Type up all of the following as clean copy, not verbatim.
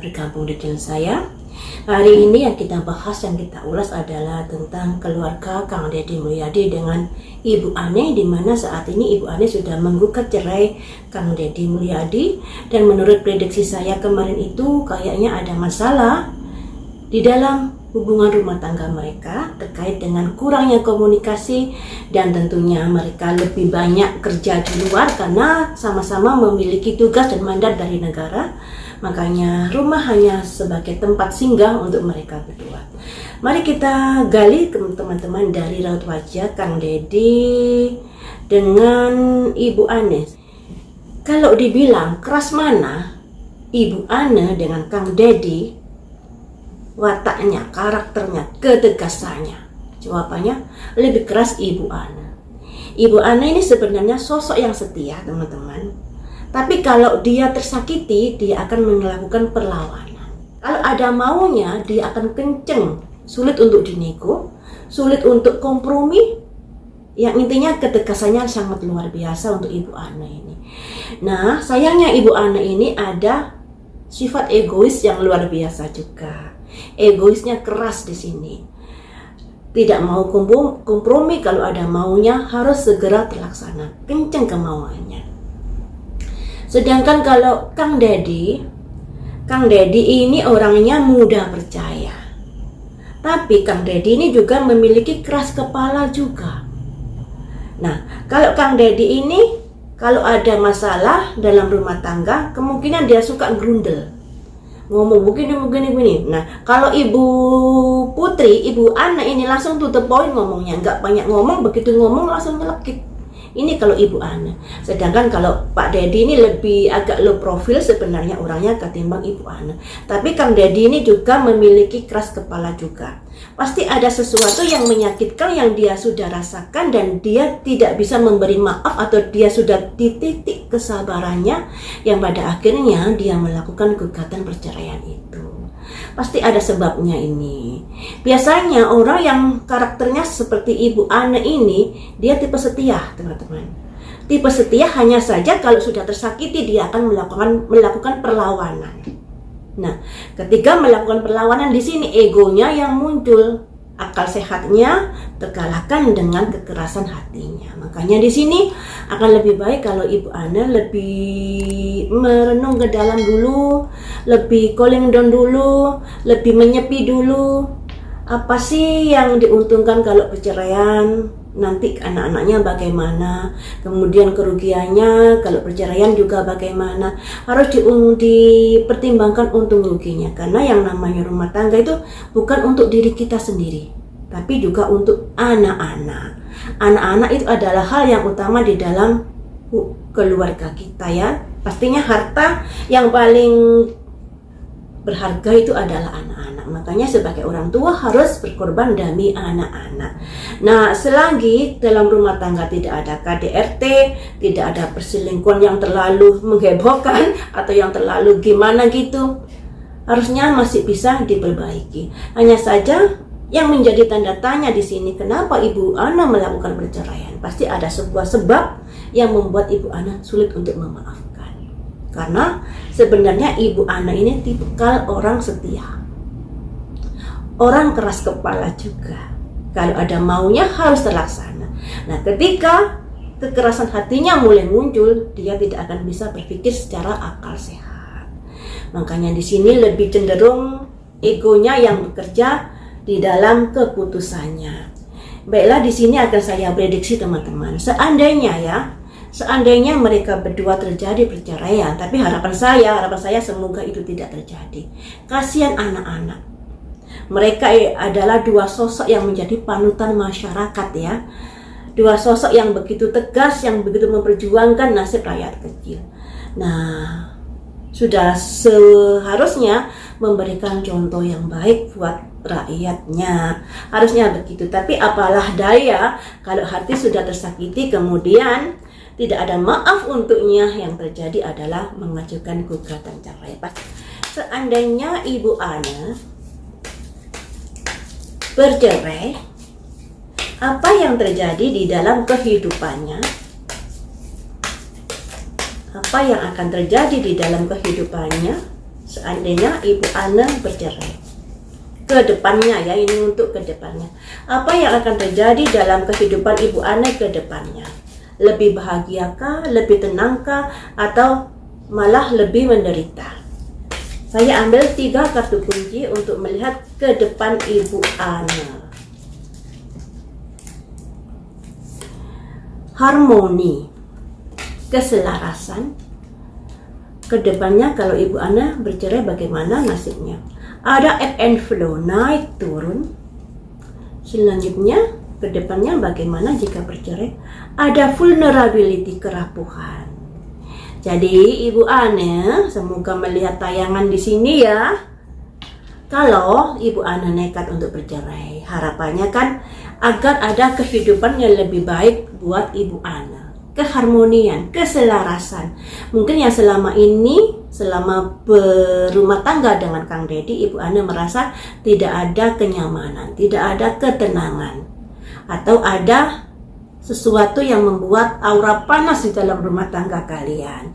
bergabung di channel saya. Hari ini yang kita bahas, yang kita ulas adalah tentang keluarga Kang Deddy Mulyadi dengan Ibu Ane, di mana saat ini Ibu Ane sudah menggugat cerai Kang Deddy Mulyadi. Dan menurut prediksi saya kemarin itu kayaknya ada masalah di dalam hubungan rumah tangga mereka terkait dengan kurangnya komunikasi, dan tentunya mereka lebih banyak kerja di luar karena sama-sama memiliki tugas dan mandat dari negara. Makanya rumah hanya sebagai tempat singgah untuk mereka berdua. Mari kita gali teman-teman dari raut wajah Kang Deddy dengan Ibu Ane. Kalau dibilang keras mana Ibu Ane dengan Kang Deddy, wataknya, karakternya, ketegasannya, jawabannya lebih keras Ibu Ane. Ibu Ane ini sebenarnya sosok yang setia, teman-teman. Tapi kalau dia tersakiti, dia akan melakukan perlawanan. Kalau ada maunya, dia akan kenceng, sulit untuk dinego, sulit untuk kompromi. Yang intinya ketegasannya sangat luar biasa untuk Ibu Ane ini. Nah, sayangnya Ibu Ane ini ada sifat egois yang luar biasa juga. Egoisnya keras di sini. Tidak mau kompromi, kalau ada maunya harus segera terlaksana, kenceng kemauannya. Sedangkan kalau Kang Deddy ini orangnya mudah percaya. Tapi Kang Deddy ini juga memiliki keras kepala juga. Nah, kalau Kang Deddy ini kalau ada masalah dalam rumah tangga, kemungkinan dia suka grundel. Ngomong begini. Nah, kalau Ibu Putri, Ibu Ana ini langsung to the point ngomongnya, nggak banyak ngomong, begitu ngomong langsung nyelekit. Ini kalau Ibu Ana. Sedangkan kalau Pak Deddy ini lebih agak low profil sebenarnya orangnya ketimbang Ibu Ana. Tapi Kang Deddy ini juga memiliki keras kepala juga. Pasti ada sesuatu yang menyakitkan yang dia sudah rasakan dan dia tidak bisa memberi maaf, atau dia sudah di titik kesabarannya yang pada akhirnya dia melakukan gugatan perceraian itu. Pasti ada sebabnya ini. Biasanya orang yang karakternya seperti Ibu Ane ini, dia tipe setia, teman-teman. Tipe setia, hanya saja kalau sudah tersakiti dia akan melakukan perlawanan. Nah, ketika melakukan perlawanan di sini egonya yang muncul, akal sehatnya terkalahkan dengan kekerasan hatinya. Makanya di sini akan lebih baik kalau Ibu Ane lebih merenung ke dalam dulu, lebih cooling down dulu, lebih menyepi dulu. Apa sih yang diuntungkan kalau perceraian? Nanti anak-anaknya bagaimana? Kemudian kerugiannya kalau perceraian juga bagaimana? Harus dipertimbangkan untung ruginya. Karena yang namanya rumah tangga itu bukan untuk diri kita sendiri, tapi juga untuk anak-anak. Anak-anak itu adalah hal yang utama di dalam keluarga kita, ya. Pastinya harta yang paling berharga itu adalah anak-anak. Makanya sebagai orang tua harus berkorban demi anak-anak. Nah, selagi dalam rumah tangga tidak ada KDRT, tidak ada perselingkuhan yang terlalu menghebohkan atau yang terlalu gimana gitu, harusnya masih bisa diperbaiki. Hanya saja yang menjadi tanda tanya di sini, kenapa Ibu Ana melakukan perceraian? Pasti ada sebuah sebab yang membuat Ibu Ana sulit untuk memaafkan. Karena sebenarnya Ibu Ana ini tipikal orang setia. Orang keras kepala juga. Kalau ada maunya harus terlaksana. Nah, ketika kekerasan hatinya mulai muncul, dia tidak akan bisa berpikir secara akal sehat. Makanya di sini lebih cenderung egonya yang bekerja di dalam keputusannya. Baiklah, di sini akan saya prediksi, teman-teman. Seandainya mereka berdua terjadi perceraian, tapi harapan saya semoga itu tidak terjadi. Kasihan anak-anak. Mereka adalah dua sosok yang menjadi panutan masyarakat, ya. Dua sosok yang begitu tegas, yang begitu memperjuangkan nasib rakyat kecil. Nah, sudah seharusnya memberikan contoh yang baik buat rakyatnya. Harusnya begitu. Tapi apalah daya kalau hati sudah tersakiti kemudian tidak ada maaf untuknya, yang terjadi adalah mengajukan gugatan cerai. Seandainya Ibu Ana bercerai, apa yang terjadi di dalam kehidupannya? Apa yang akan terjadi di dalam kehidupannya seandainya Ibu Ana bercerai. Ke depannya ya, ini untuk ke depannya. Apa yang akan terjadi dalam kehidupan Ibu Ana ke depannya? Lebih bahagiakah, lebih tenangkah, atau malah lebih menderita? Saya ambil 3 kartu kunci untuk melihat ke depan Ibu Ana. Harmoni, keselarasan. Kedepannya kalau Ibu Ana bercerai bagaimana nasibnya? Ada ebb and flow, naik turun. Selanjutnya kedepannya bagaimana jika bercerai? Ada vulnerability, kerapuhan. Jadi Ibu Ana semoga melihat tayangan di sini ya. Kalau Ibu Ana nekat untuk bercerai, harapannya kan agar ada kehidupan yang lebih baik buat Ibu Ana. Keharmonian, keselarasan. Mungkin yang selama ini, selama berumah tangga dengan Kang Deddy, Ibu Ana merasa tidak ada kenyamanan, tidak ada ketenangan, atau ada sesuatu yang membuat aura panas di dalam rumah tangga kalian.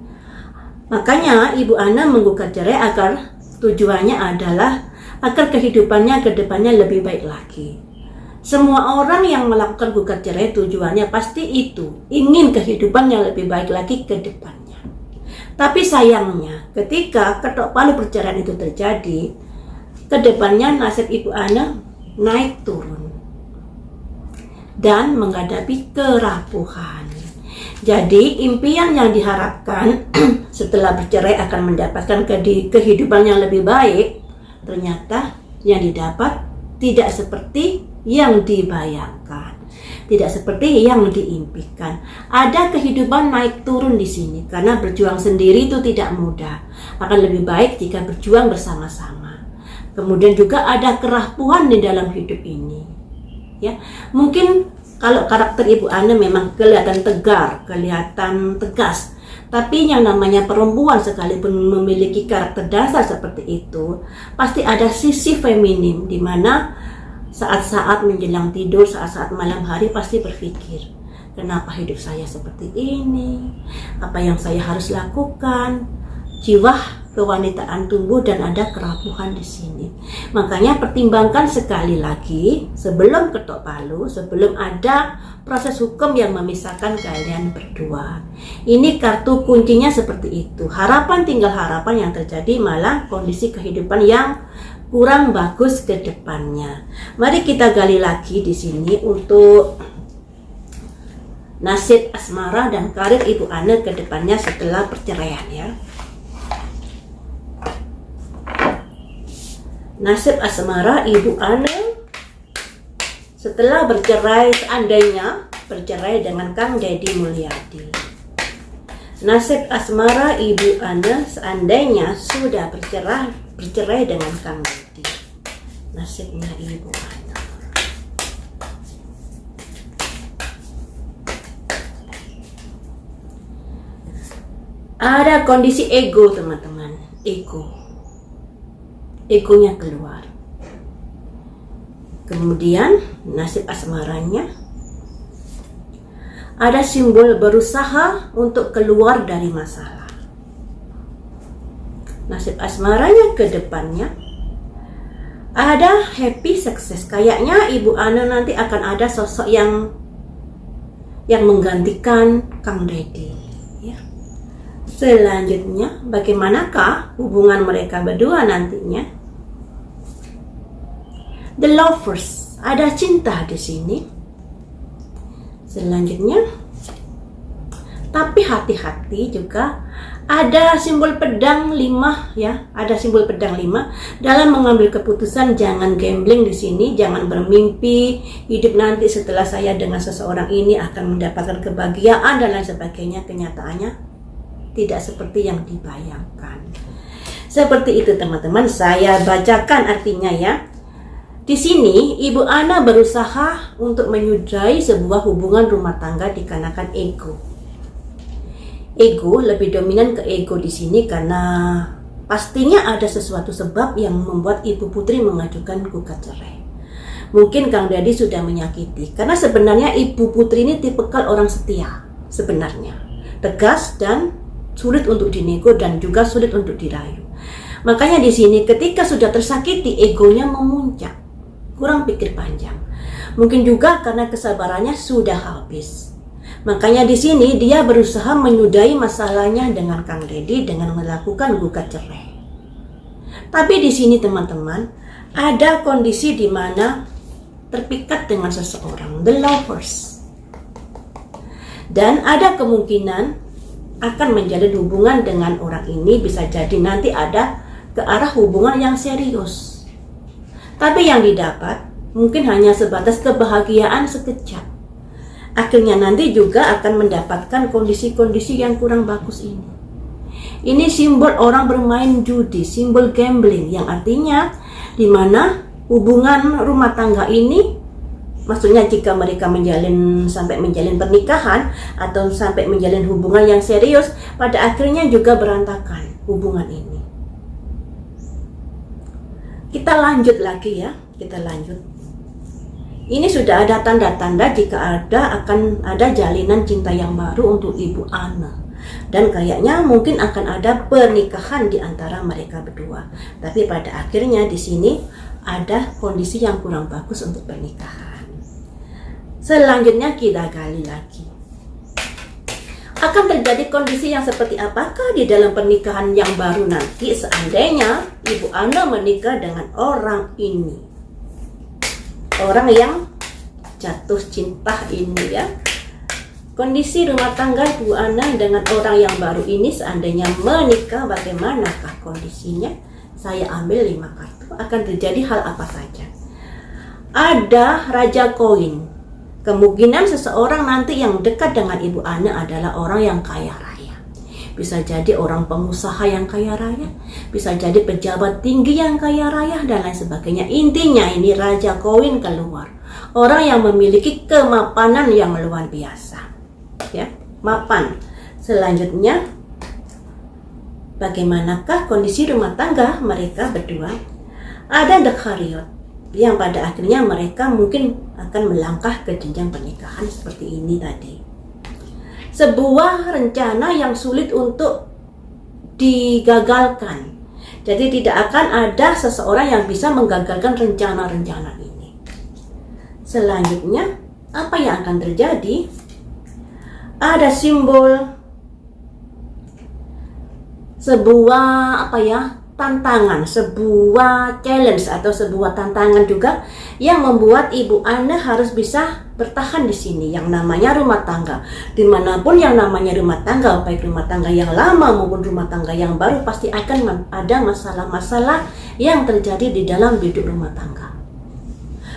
Makanya Ibu Ana menggugat cerai agar tujuannya adalah agar kehidupannya ke depannya lebih baik lagi. Semua orang yang melakukan gugat cerai tujuannya pasti itu, ingin kehidupan yang lebih baik lagi ke depannya. Tapi sayangnya ketika ketok palu perceraian itu terjadi, ke depannya nasib Ibu Ana naik turun dan menghadapi kerapuhan. Jadi impian yang diharapkan setelah bercerai akan mendapatkan kehidupan yang lebih baik, ternyata yang didapat tidak seperti yang dibayangkan, tidak seperti yang diimpikan. Ada kehidupan naik turun di sini karena berjuang sendiri itu tidak mudah. Akan lebih baik jika berjuang bersama-sama. Kemudian juga ada kerapuhan di dalam hidup ini. Ya, mungkin kalau karakter Ibu Ana memang kelihatan tegar, kelihatan tegas. Tapi yang namanya perempuan sekalipun memiliki karakter dasar seperti itu, pasti ada sisi feminim di mana saat-saat menjelang tidur, saat-saat malam hari pasti berpikir, kenapa hidup saya seperti ini? Apa yang saya harus lakukan? Jiwa kewanitaan tumbuh dan ada kerapuhan di sini. Makanya pertimbangkan sekali lagi sebelum ketok palu, sebelum ada proses hukum yang memisahkan kalian berdua. Ini kartu kuncinya seperti itu. Harapan tinggal harapan, yang terjadi malah kondisi kehidupan yang kurang bagus ke depannya. Mari kita gali lagi di sini untuk nasib asmara dan karir Ibu Ana ke depannya setelah perceraian ya. Nasib asmara Ibu Ana setelah bercerai, seandainya bercerai dengan Kang Deddy Mulyadi. Nasib asmara Ibu Ana seandainya sudah bercerai dengan Kang Deddy. Nasibnya Ibu Ana. Ada kondisi ego teman-teman, egonya keluar. Kemudian nasib asmaranya ada simbol berusaha untuk keluar dari masalah. Nasib asmaranya ke depannya ada happy success. Kayaknya Ibu Ana nanti akan ada sosok yang menggantikan Kang Deddy ya. Selanjutnya bagaimanakah hubungan mereka berdua nantinya? The lovers, ada cinta di sini. Selanjutnya, tapi hati-hati juga, ada simbol pedang 5 ya, ada simbol pedang 5 dalam mengambil keputusan. Jangan gambling di sini, jangan bermimpi hidup nanti setelah saya dengan seseorang ini akan mendapatkan kebahagiaan dan lain sebagainya. Kenyataannya tidak seperti yang dibayangkan. Seperti itu teman-teman, saya bacakan artinya ya. Di sini Ibu Ana berusaha untuk menyudahi sebuah hubungan rumah tangga dikarenakan ego. Ego lebih dominan ke ego di sini karena pastinya ada sesuatu sebab yang membuat Ibu Putri mengajukan gugat cerai. Mungkin Kang Deddy sudah menyakiti karena sebenarnya Ibu Putri ini tipikal orang setia sebenarnya, tegas dan sulit untuk dinego dan juga sulit untuk dirayu. Makanya di sini ketika sudah tersakiti, egonya memuncak, kurang pikir panjang. Mungkin juga karena kesabarannya sudah habis. Makanya di sini dia berusaha menyudahi masalahnya dengan Kang Deddy dengan melakukan gugat cerai. Tapi di sini teman-teman, ada kondisi di mana terpikat dengan seseorang, the lovers. Dan ada kemungkinan akan menjalin hubungan dengan orang ini, bisa jadi nanti ada ke arah hubungan yang serius. Tapi yang didapat mungkin hanya sebatas kebahagiaan sekejap. Akhirnya nanti juga akan mendapatkan kondisi-kondisi yang kurang bagus ini. Ini simbol orang bermain judi, simbol gambling, yang artinya di mana hubungan rumah tangga ini, maksudnya jika mereka sampai menjalin pernikahan atau sampai menjalin hubungan yang serius, pada akhirnya juga berantakan hubungan ini. Kita lanjut lagi ya, kita lanjut. Ini sudah ada tanda-tanda jika akan ada jalinan cinta yang baru untuk Ibu Ana. Dan kayaknya mungkin akan ada pernikahan di antara mereka berdua. Tapi pada akhirnya di sini ada kondisi yang kurang bagus untuk pernikahan. Selanjutnya kita gali lagi. Akan terjadi kondisi yang seperti apakah di dalam pernikahan yang baru nanti seandainya Ibu Ana menikah dengan orang ini? Orang yang jatuh cinta ini ya. Kondisi rumah tangga Bu Ana dengan orang yang baru ini seandainya menikah, bagaimanakah kondisinya? Saya ambil 5 kartu. Akan terjadi hal apa saja? Ada Raja Koin. Kemungkinan seseorang nanti yang dekat dengan Ibu Ana adalah orang yang kaya raya. Bisa jadi orang pengusaha yang kaya raya, bisa jadi pejabat tinggi yang kaya raya, dan lain sebagainya. Intinya ini Raja Koin keluar. Orang yang memiliki kemapanan yang luar biasa. Ya, mapan. Selanjutnya, bagaimanakah kondisi rumah tangga mereka berdua? Ada The Chariot, yang pada akhirnya mereka mungkin akan melangkah ke jenjang pernikahan seperti ini tadi. Sebuah rencana yang sulit untuk digagalkan. Jadi tidak akan ada seseorang yang bisa menggagalkan rencana-rencana ini. Selanjutnya, apa yang akan terjadi? Ada simbol sebuah tantangan, sebuah challenge atau sebuah tantangan juga yang membuat Ibu Ana harus bisa bertahan di sini, yang namanya rumah tangga. Dimanapun yang namanya rumah tangga, baik rumah tangga yang lama maupun rumah tangga yang baru, pasti akan ada masalah-masalah yang terjadi di dalam hidup rumah tangga.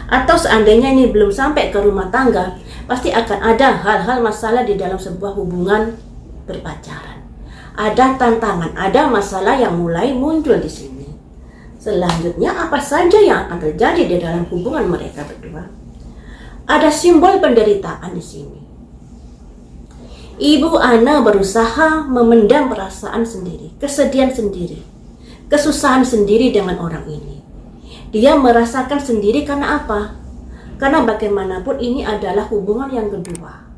Atau seandainya ini belum sampai ke rumah tangga, pasti akan ada hal-hal masalah di dalam sebuah hubungan berpacaran. Ada tantangan, ada masalah yang mulai muncul di sini. Selanjutnya, apa saja yang akan terjadi di dalam hubungan mereka berdua? Ada simbol penderitaan di sini. Ibu Ana berusaha memendam perasaan sendiri, kesedihan sendiri, kesusahan sendiri dengan orang ini. Dia merasakan sendiri karena apa? Karena bagaimanapun ini adalah hubungan yang kedua.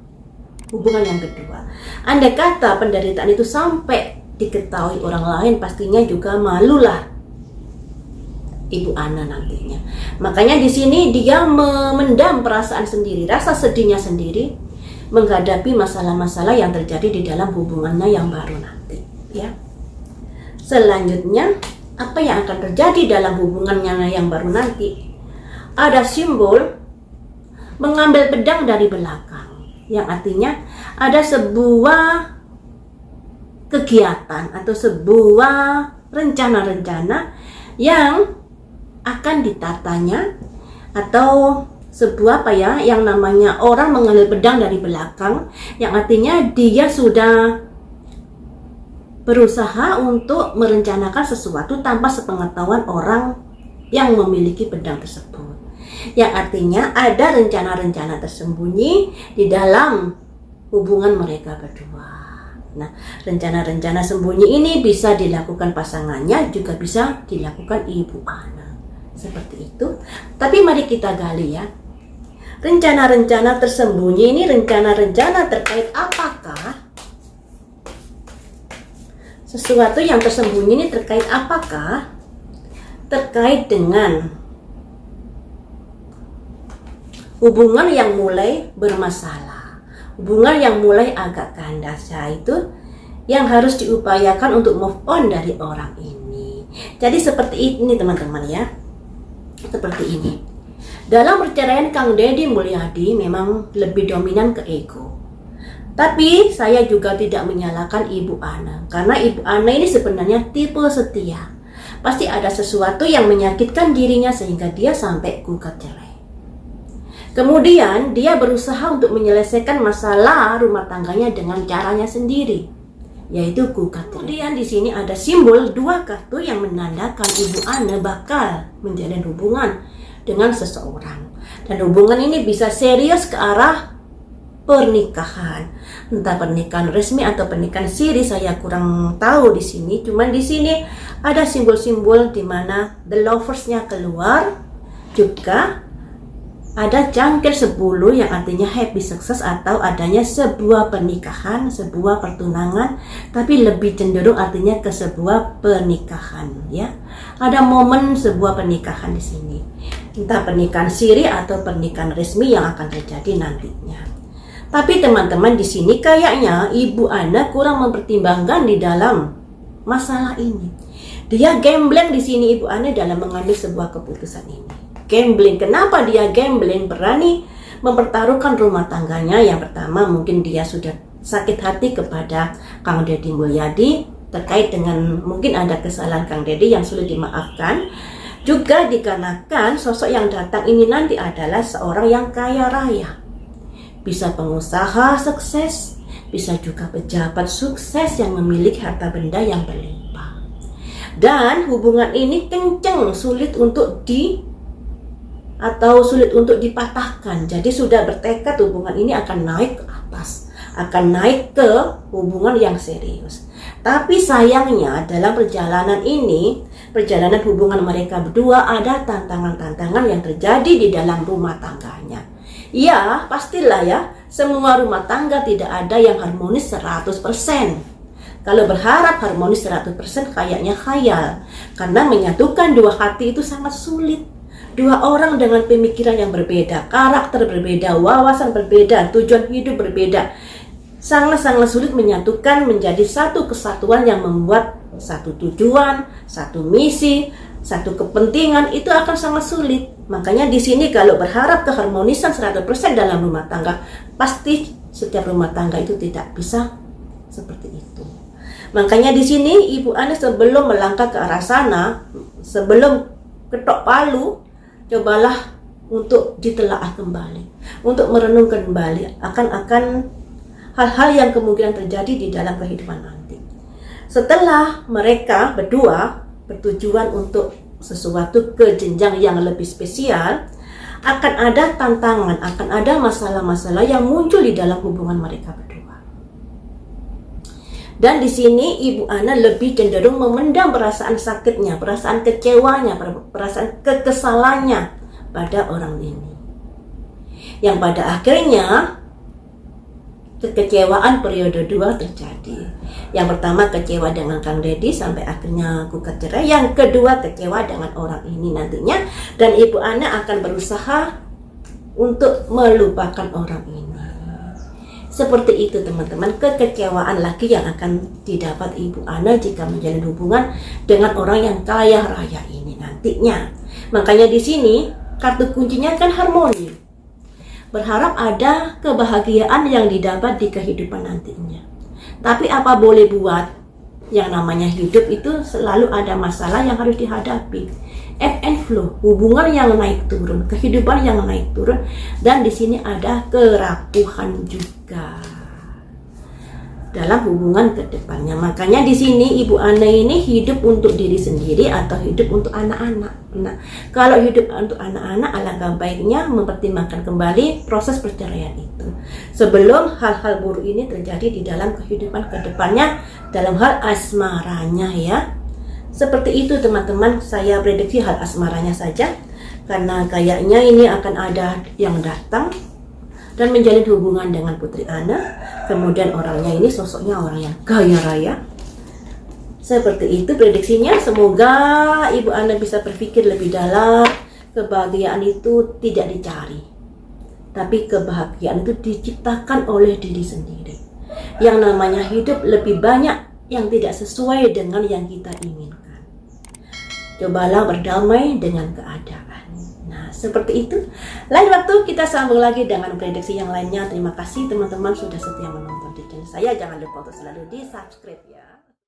Hubungan yang kedua. Andai kata penderitaan itu sampai diketahui orang lain, pastinya juga malulah Ibu Ana nantinya. Makanya di sini dia memendam perasaan sendiri, rasa sedihnya sendiri menghadapi masalah-masalah yang terjadi di dalam hubungannya yang baru nanti, ya. Selanjutnya, apa yang akan terjadi dalam hubungannya yang baru nanti? Ada simbol mengambil pedang dari belakang, yang artinya ada sebuah kegiatan atau sebuah rencana-rencana yang akan ditatanya, atau sebuah yang namanya orang mengambil pedang dari belakang, yang artinya dia sudah berusaha untuk merencanakan sesuatu tanpa sepengetahuan orang yang memiliki pedang tersebut. Yang artinya ada rencana-rencana tersembunyi di dalam hubungan mereka berdua. Nah, rencana-rencana sembunyi ini bisa dilakukan pasangannya, juga bisa dilakukan Ibu Ana. Seperti itu. Tapi mari kita gali ya. Rencana-rencana tersembunyi ini rencana-rencana terkait apakah? sesuatu yang tersembunyi ini terkait apakah? Terkait dengan hubungan yang mulai bermasalah, hubungan yang mulai agak kandas, yaitu yang harus diupayakan untuk move on dari orang ini. Jadi seperti ini teman-teman ya, seperti ini. Dalam perceraian Kang Deddy Mulyadi memang lebih dominan ke ego. Tapi saya juga tidak menyalahkan Ibu Ana, karena Ibu Ana ini sebenarnya tipe setia. Pasti ada sesuatu yang menyakitkan dirinya sehingga dia sampai gugat cerai. Kemudian dia berusaha untuk menyelesaikan masalah rumah tangganya dengan caranya sendiri, yaitu gugat cerai. Kemudian di sini ada simbol 2 kartu yang menandakan Ibu Ana bakal menjalin hubungan dengan seseorang. Dan hubungan ini bisa serius ke arah pernikahan. Entah pernikahan resmi atau pernikahan siri, saya kurang tahu di sini. Cuman di sini ada simbol-simbol di mana the lovers-nya keluar, juga ada cangkir 10 yang artinya happy success atau adanya sebuah pernikahan, sebuah pertunangan, tapi lebih cenderung artinya ke sebuah pernikahan ya. Ada momen sebuah pernikahan di sini. Entah pernikahan siri atau pernikahan resmi yang akan terjadi nantinya. Tapi teman-teman di sini kayaknya Ibu Ana kurang mempertimbangkan di dalam masalah ini. Dia gambling di sini Ibu Ana dalam mengambil sebuah keputusan ini. Gambling. Kenapa dia gambling? Berani mempertaruhkan rumah tangganya. Yang pertama mungkin dia sudah sakit hati kepada Kang Deddy Mulyadi terkait dengan mungkin ada kesalahan Kang Deddy yang sulit dimaafkan. Juga dikarenakan sosok yang datang ini nanti adalah seorang yang kaya raya. Bisa pengusaha sukses, bisa juga pejabat sukses yang memiliki harta benda yang berlimpah. Dan hubungan ini kenceng, sulit untuk sulit untuk dipatahkan. Jadi sudah bertekad hubungan ini akan naik ke atas, akan naik ke hubungan yang serius. Tapi sayangnya dalam perjalanan ini, perjalanan hubungan mereka berdua ada tantangan-tantangan yang terjadi di dalam rumah tangganya. Ya, pastilah ya, semua rumah tangga tidak ada yang harmonis 100%. Kalau berharap harmonis 100% kayaknya khayal. Karena menyatukan 2 hati itu sangat sulit. 2 orang dengan pemikiran yang berbeda, karakter berbeda, wawasan berbeda, tujuan hidup berbeda. Sangat-sangat sulit menyatukan menjadi satu kesatuan yang membuat satu tujuan, satu misi, satu kepentingan, itu akan sangat sulit. Makanya di sini kalau berharap keharmonisan 100% dalam rumah tangga, pasti setiap rumah tangga itu tidak bisa seperti itu. Makanya di sini Ibu Ana sebelum melangkah ke arah sana, sebelum ketok palu, cobalah untuk ditelaah kembali, untuk merenung kembali akan hal-hal yang kemungkinan terjadi di dalam kehidupan nanti. Setelah mereka berdua bertujuan untuk sesuatu ke jenjang yang lebih spesial, akan ada tantangan, akan ada masalah-masalah yang muncul di dalam hubungan mereka berdua. Dan di sini Ibu Ana lebih cenderung memendam perasaan sakitnya, perasaan kecewanya, perasaan kekesalannya pada orang ini. Yang pada akhirnya kekecewaan periode 2 terjadi. Yang pertama kecewa dengan Kang Deddy sampai akhirnya gugat cerai. Yang kedua kecewa dengan orang ini nantinya. Dan Ibu Ana akan berusaha untuk melupakan orang ini. Seperti itu teman-teman, kekecewaan lagi yang akan didapat Ibu Ana jika menjalin hubungan dengan orang yang kaya raya ini nantinya. Makanya di sini kartu kuncinya kan harmoni. Berharap ada kebahagiaan yang didapat di kehidupan nantinya. Tapi apa boleh buat, yang namanya hidup itu selalu ada masalah yang harus dihadapi. Ebb and flow, hubungan yang naik turun, kehidupan yang naik turun, dan di sini ada kerapuhan juga dalam hubungan ke depannya. Makanya di sini Ibu Ana ini hidup untuk diri sendiri atau hidup untuk anak-anak. Nah, kalau hidup untuk anak-anak, alangkah baiknya mempertimbangkan kembali proses perceraian itu sebelum hal-hal buruk ini terjadi di dalam kehidupan ke depannya, dalam hal asmaranya ya. Seperti itu teman-teman, saya prediksi hal asmaranya saja, karena kayaknya ini akan ada yang datang dan menjalin hubungan dengan Putri Ana. Kemudian orangnya ini sosoknya orang yang kaya raya, Seperti itu prediksinya. Semoga Ibu Ana bisa berpikir lebih dalam. Kebahagiaan itu tidak dicari, tapi kebahagiaan itu diciptakan oleh diri sendiri. Yang namanya hidup lebih banyak yang tidak sesuai dengan yang kita inginkan. Cobalah berdamai dengan keadaan. Nah, seperti itu. Lain waktu kita sambung lagi dengan prediksi yang lainnya. Terima kasih teman-teman sudah setia menonton di channel saya. Jangan lupa untuk selalu di subscribe ya.